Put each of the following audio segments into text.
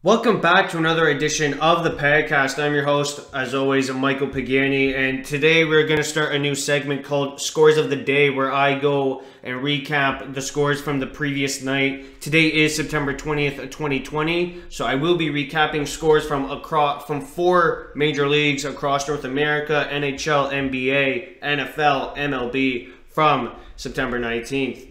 Welcome back to another edition of the Pagcast. I'm your host, as always, Michael Pagani, and today we're going to start a new segment called Scores of the Day, where I go and recap the scores from the previous night. Today is September 20th, 2020, so I will be recapping scores from four major leagues across North America: NHL, NBA, NFL, MLB, from September 19th.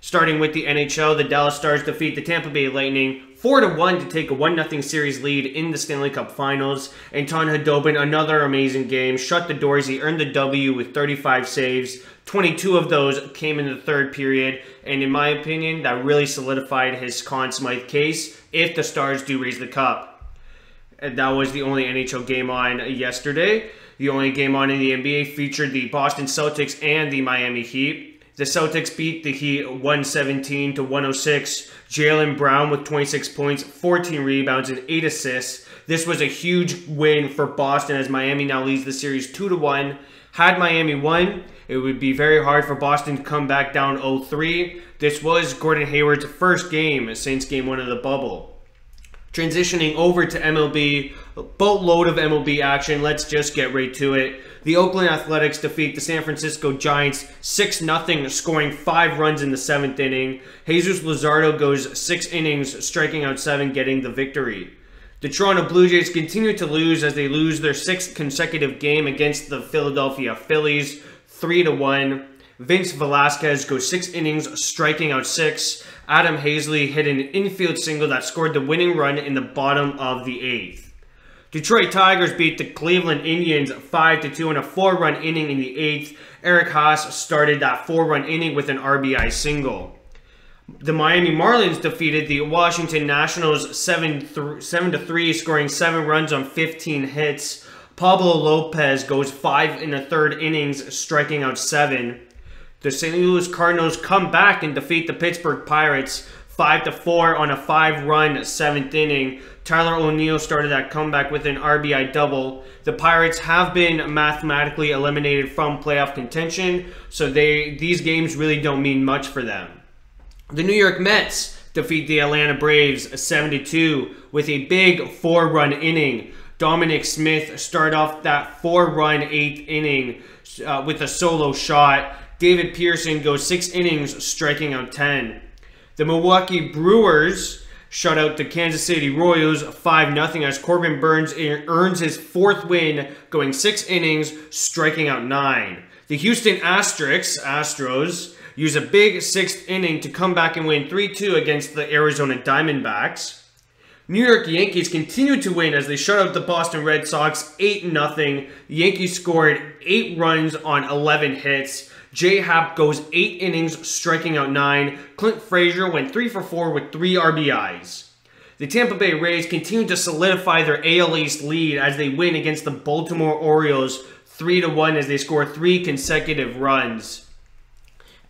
Starting with the NHL, the Dallas Stars defeat the Tampa Bay Lightning 4-1 to take a 1-0 series lead in the Stanley Cup Finals. Anton Khudobin, another amazing game, shut the doors. He earned the W with 35 saves. 22 of those came in the third period, and in my opinion, that really solidified his Conn Smythe case if the Stars do raise the cup. And that was the only NHL game on yesterday. The only game on in the NBA featured the Boston Celtics and the Miami Heat. The Celtics beat the Heat 117-106. Jaylen Brown with 26 points, 14 rebounds, and 8 assists. This was a huge win for Boston as Miami now leads the series 2-1. Had Miami won, it would be very hard for Boston to come back down 0-3. This was Gordon Hayward's first game since Game 1 of the bubble. Transitioning over to MLB, a boatload of MLB action. Let's just get right to it. The Oakland Athletics defeat the San Francisco Giants 6-0, scoring 5 runs in the 7th inning. Jesus Luzardo goes 6 innings, striking out 7, getting the victory. The Toronto Blue Jays continue to lose as they lose their 6th consecutive game against the Philadelphia Phillies 3-1. Vince Velasquez goes 6 innings, striking out 6. Adam Hazley hit an infield single that scored the winning run in the bottom of the 8th. Detroit Tigers beat the Cleveland Indians 5-2 in a 4-run inning in the 8th. Eric Haas started that 4-run inning with an RBI single. The Miami Marlins defeated the Washington Nationals 7-3, scoring 7 runs on 15 hits. Pablo Lopez goes 5 in the 3rd innings, striking out 7. The St. Louis Cardinals come back and defeat the Pittsburgh Pirates 5-4 on a 5-run 7th inning. Tyler O'Neill started that comeback with an RBI double. The Pirates have been mathematically eliminated from playoff contention, so these games really don't mean much for them. The New York Mets defeat the Atlanta Braves 7-2 with a big 4-run inning. Dominic Smith started off that 4-run 8th inning with a solo shot. David Pearson goes 6 innings, striking out 10. The Milwaukee Brewers shut out the Kansas City Royals 5-0 as Corbin Burns earns his 4th win, going 6 innings, striking out 9. The Houston Astros use a big 6th inning to come back and win 3-2 against the Arizona Diamondbacks. New York Yankees continue to win as they shut out the Boston Red Sox 8-0. The Yankees scored 8 runs on 11 hits. J-Happ goes 8 innings, striking out 9. Clint Frazier went 3-for-4 with 3 RBIs. The Tampa Bay Rays continue to solidify their AL East lead as they win against the Baltimore Orioles 3-1 as they score 3 consecutive runs.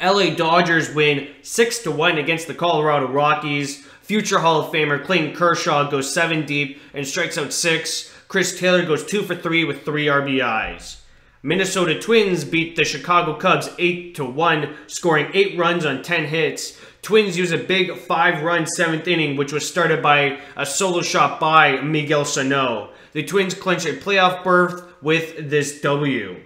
LA Dodgers win 6-1 against the Colorado Rockies. Future Hall of Famer Clayton Kershaw goes 7 deep and strikes out 6. Chris Taylor goes 2-for-3 with 3 RBIs. Minnesota Twins beat the Chicago Cubs 8-1, scoring 8 runs on 10 hits. Twins use a big 5-run 7th inning, which was started by a solo shot by Miguel Sano. The Twins clinch a playoff berth with this W.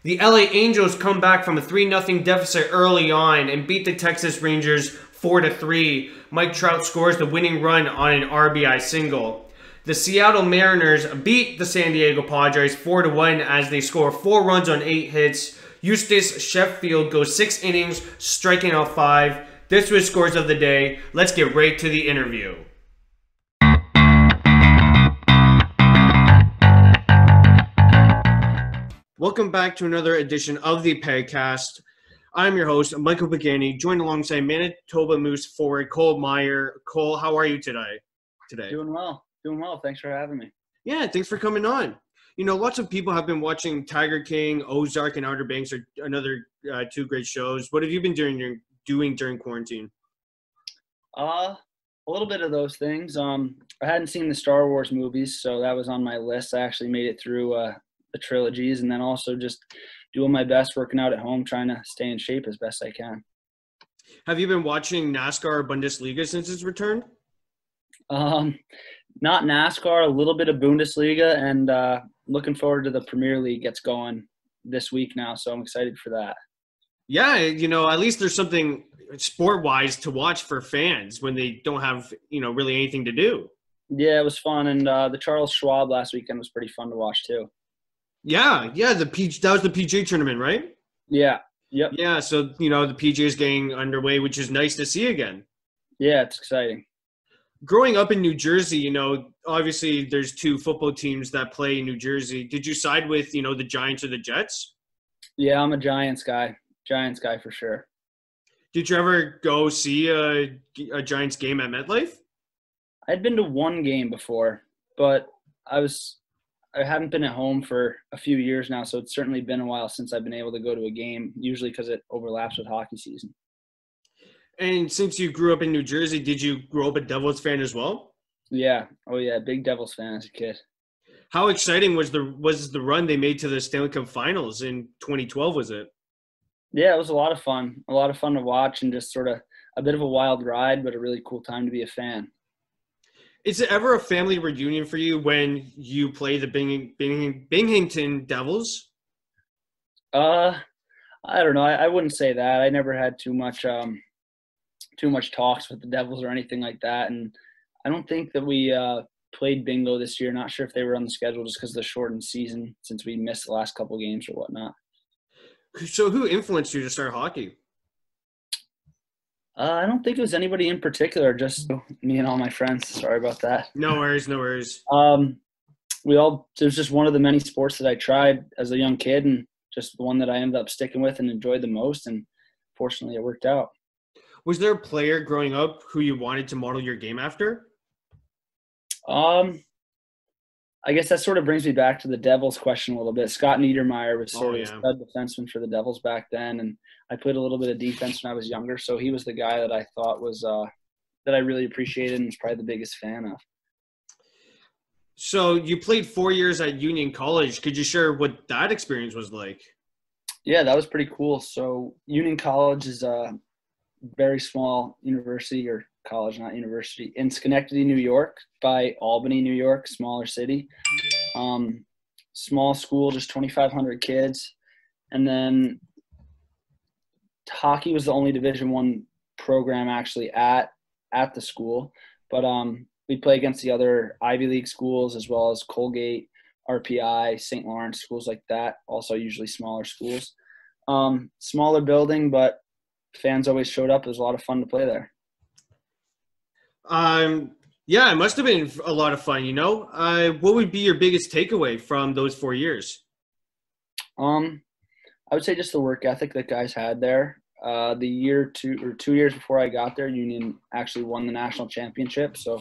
The LA Angels come back from a 3-0 deficit early on and beat the Texas Rangers 4-3. Mike Trout scores the winning run on an RBI single. The Seattle Mariners beat the San Diego Padres 4-1 as they score 4 runs on 8 hits. Eustace Sheffield goes 6 innings, striking out 5. This was Scores of the Day. Let's get right to the interview. Welcome back to another edition of the Pagcast. I'm your host, Michael Pagani, joined alongside Manitoba Moose forward Cole Maier. Cole, how are you today? Doing well. Thanks for having me. Yeah, thanks for coming on. You know, lots of people have been watching Tiger King, Ozark, and Outer Banks are another 2 great shows. What have you been doing during quarantine? A little bit of those things. I hadn't seen the Star Wars movies, so that was on my list. I actually made it through the trilogies, and then also just doing my best, working out at home, trying to stay in shape as best I can. Have you been watching NASCAR or Bundesliga since its return? Um, Not NASCAR, a little bit of Bundesliga, and looking forward to the Premier League gets going this week now, so I'm excited for that. Yeah, at least there's something sport-wise to watch for fans when they don't have, really anything to do. Yeah, it was fun, and the Charles Schwab last weekend was pretty fun to watch too. Yeah, that was the PGA tournament, right? Yeah, yep, Yeah, so the PGA is getting underway, which is nice to see again. yeah, it's exciting. Growing up in New Jersey, obviously there's two football teams that play in New Jersey. Did you side with, the Giants or the Jets? Yeah, I'm a Giants guy for sure. Did you ever go see a Giants game at MetLife? I'd been to one game before, but I haven't been at home for a few years now, so it's certainly been a while since I've been able to go to a game, usually because it overlaps with hockey season. And since you grew up in New Jersey, did you grow up a Devils fan as well? Yeah. Oh yeah, big Devils fan as a kid. How exciting was the run they made to the Stanley Cup Finals in 2012, was it? Yeah, it was a lot of fun. A lot of fun to watch and just sort of a bit of a wild ride, but a really cool time to be a fan. Is it ever a family reunion for you when you play the Binghamton Devils? Uh, I don't know. I wouldn't say that. I never had too much talks with the Devils or anything like that, and I don't think that we played bingo this year. Not sure if they were on the schedule just because of the shortened season since we missed the last couple games or whatnot. So who influenced you to start hockey? I don't think it was anybody in particular, just me and all my friends. Sorry about that. No worries, no worries. It was just one of the many sports that I tried as a young kid and just the one that I ended up sticking with and enjoyed the most. And fortunately it worked out. Was there a player growing up who you wanted to model your game after? I guess that sort of brings me back to the Devils question a little bit. Scott Niedermayer was sort of a yeah. stud defenseman for the Devils back then, and I played a little bit of defense when I was younger, so he was the guy that I thought was that I really appreciated and was probably the biggest fan of. So you played 4 years at Union College. Could you share what that experience was like? Yeah, that was pretty cool. So Union College is a very small university or college, not university, in Schenectady, New York, by Albany, New York, smaller city. Small school, just 2,500 kids. And then hockey was the only Division I program actually at the school. But we play against the other Ivy League schools as well as Colgate, RPI, St. Lawrence, schools like that, also usually smaller schools. Smaller building, but fans always showed up. It was a lot of fun to play there. Yeah, it must have been a lot of fun, What would be your biggest takeaway from those 4 years? I would say just the work ethic that guys had there. The year 2 years before I got there, Union actually won the national championship. So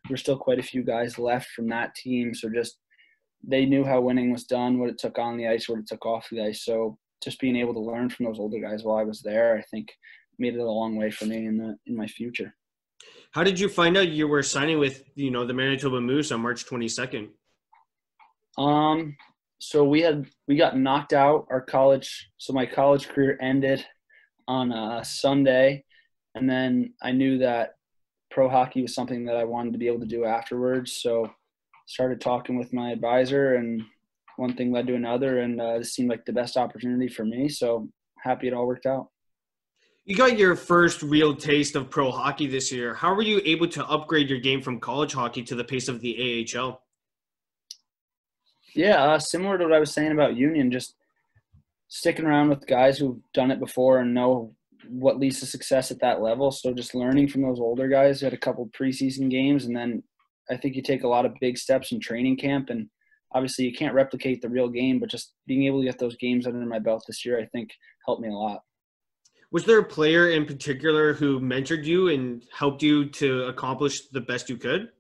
there's still quite a few guys left from that team. So just they knew how winning was done, what it took on the ice, what it took off the ice. So just being able to learn from those older guys while I was there, I think made it a long way for me in my future. How did you find out you were signing with, the Manitoba Moose on March 22nd? So we got knocked out. My college career ended on a Sunday, and then I knew that pro hockey was something that I wanted to be able to do afterwards. So started talking with my advisor, and one thing led to another, and this seemed like the best opportunity for me. So happy it all worked out. You got your first real taste of pro hockey this year. How were you able to upgrade your game from college hockey to the pace of the AHL? Yeah, similar to what I was saying about Union, just sticking around with guys who've done it before and know what leads to success at that level. So just learning from those older guys. We had a couple preseason games, and then I think you take a lot of big steps in training camp. And obviously you can't replicate the real game, but just being able to get those games under my belt this year, I think helped me a lot. Was there a player in particular who mentored you and helped you to accomplish the best you could?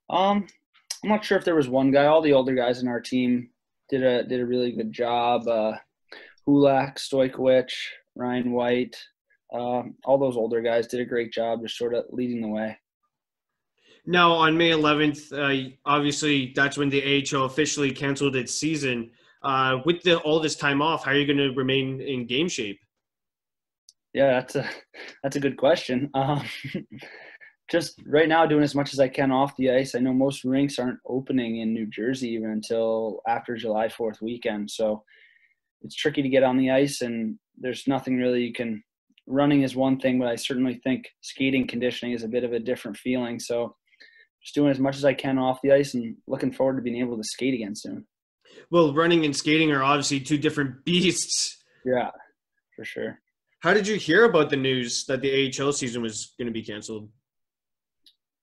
I'm not sure if there was one guy. All the older guys in our team did a really good job. Hulak, Stojkovic, Ryan White, all those older guys did a great job just sort of leading the way. Now, on May 11th, obviously that's when the AHL officially canceled its season. With all this time off, how are you going to remain in game shape? Yeah, that's a good question. Just right now doing as much as I can off the ice. I know most rinks aren't opening in New Jersey even until after July 4th weekend. So it's tricky to get on the ice, and there's nothing really you can – running is one thing, but I certainly think skating conditioning is a bit of a different feeling. So just doing as much as I can off the ice and looking forward to being able to skate again soon. Well, running and skating are obviously two different beasts. Yeah, for sure. How did you hear about the news that the AHL season was going to be canceled?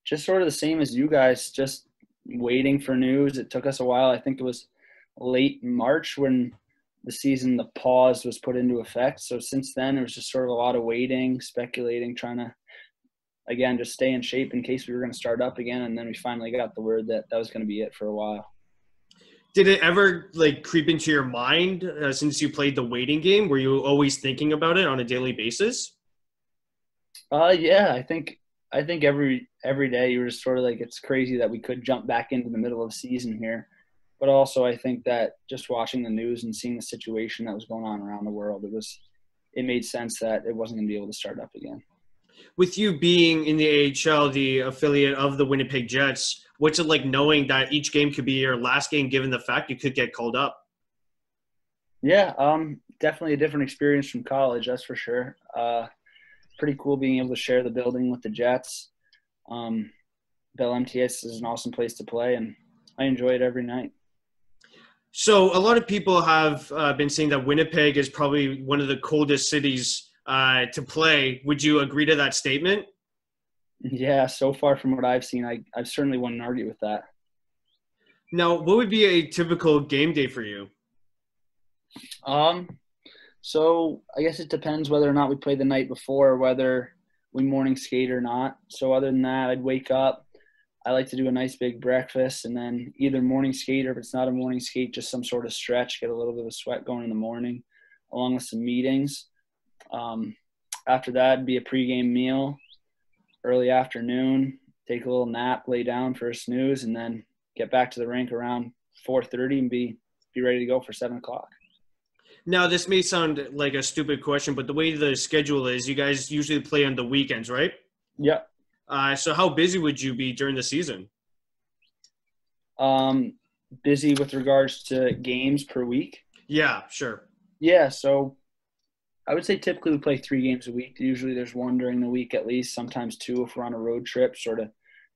Just sort of the same as you guys, just waiting for news. It took us a while. I think it was late March when the pause was put into effect. So since then, it was just sort of a lot of waiting, speculating, trying to, again, just stay in shape in case we were going to start up again. And then we finally got the word that was going to be it for a while. Did it ever creep into your mind since you played the waiting game? Were you always thinking about it on a daily basis? Yeah, I think every day you were just sort of it's crazy that we could jump back into the middle of the season here. But also I think that just watching the news and seeing the situation that was going on around the world, it made sense that it wasn't going to be able to start up again. With you being in the AHL, the affiliate of the Winnipeg Jets, what's it like knowing that each game could be your last game given the fact you could get called up? Yeah, definitely a different experience from college, that's for sure. Pretty cool being able to share the building with the Jets. Bell MTS is an awesome place to play, and I enjoy it every night. So a lot of people have been saying that Winnipeg is probably one of the coldest cities to play. Would you agree to that statement? Yeah, so far from what I've seen, I certainly wouldn't argue with that. Now, what would be a typical game day for you? So I guess it depends whether or not we play the night before or whether we morning skate or not. So other than that, I'd wake up. I like to do a nice big breakfast and then either morning skate, or if it's not a morning skate, just some sort of stretch, get a little bit of sweat going in the morning, along with some meetings. After that, it'd be a pregame meal, early afternoon, take a little nap, lay down for a snooze, and then get back to the rink around 4:30 and be ready to go for 7 o'clock. Now, this may sound like a stupid question, but the way the schedule is, you guys usually play on the weekends, right? Yep. So how busy would you be during the season? Busy with regards to games per week? Yeah, sure. Yeah, so I would say typically we play 3 games a week. Usually there's one during the week at least, sometimes 2 if we're on a road trip, sort of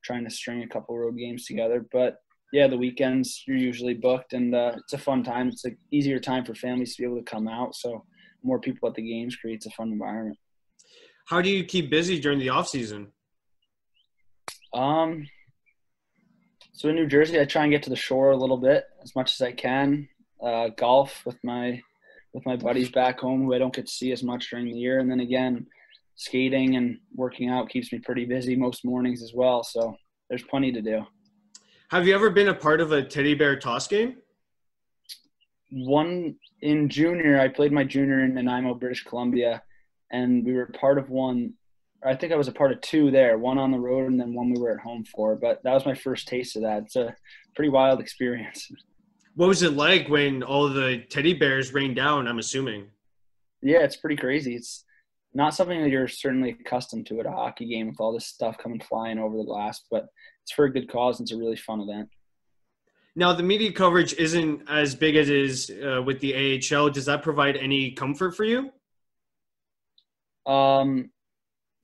trying to string a couple road games together. But, yeah, the weekends you're usually booked, and it's a fun time. It's an easier time for families to be able to come out, so more people at the games creates a fun environment. How do you keep busy during the off season? So in New Jersey, I try and get to the shore a little bit as much as I can. Golf with my buddies back home who I don't get to see as much during the year. And then again, skating and working out keeps me pretty busy most mornings as well. So there's plenty to do. Have you ever been a part of a teddy bear toss game? One in junior, I played my junior in Nanaimo, British Columbia, and we were part of one. I think I was a part of 2 there, one on the road and then one we were at home for. But that was my first taste of that. It's a pretty wild experience. What was it like when all the teddy bears rained down, I'm assuming? Yeah, it's pretty crazy. It's not something that you're certainly accustomed to at a hockey game with all this stuff coming flying over the glass, but it's for a good cause and it's a really fun event. Now, the media coverage isn't as big as it is with the AHL. Does that provide any comfort for you?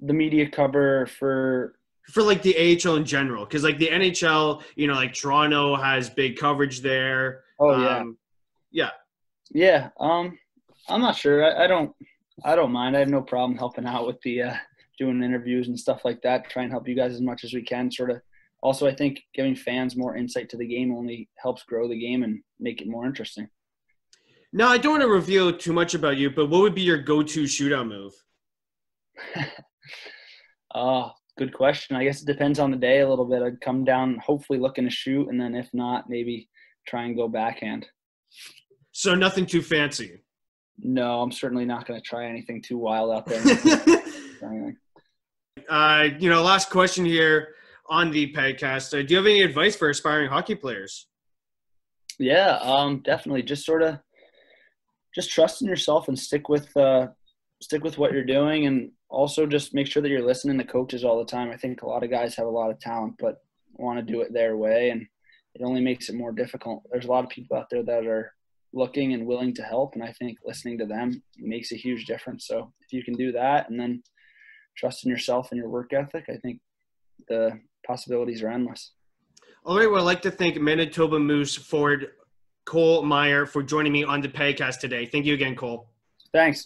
The media cover for like the AHL in general, because like the NHL, like Toronto has big coverage there. Oh yeah. Yeah. I'm not sure. I don't mind. I have no problem helping out with the doing interviews and stuff like that. Try and help you guys as much as we can. Sort of. Also, I think giving fans more insight to the game only helps grow the game and make it more interesting. Now, I don't want to reveal too much about you, but what would be your go-to shootout move? Good question. I guess it depends on the day a little bit. I'd come down hopefully looking to shoot, and then if not, maybe try and go backhand. So nothing too fancy? No, I'm certainly not going to try anything too wild out there. Last question here on the Pagcast. Do you have any advice for aspiring hockey players? Yeah, definitely. Just trust in yourself and stick with stick with what you're doing, and also just make sure that you're listening to coaches all the time. I think a lot of guys have a lot of talent, but want to do it their way, and it only makes it more difficult. There's a lot of people out there that are looking and willing to help, and I think listening to them makes a huge difference. So if you can do that and then trust in yourself and your work ethic, I think the possibilities are endless. All right, well, I'd like to thank Manitoba Moose forward Cole Maier for joining me on the Pagcast today. Thank you again, Cole. Thanks.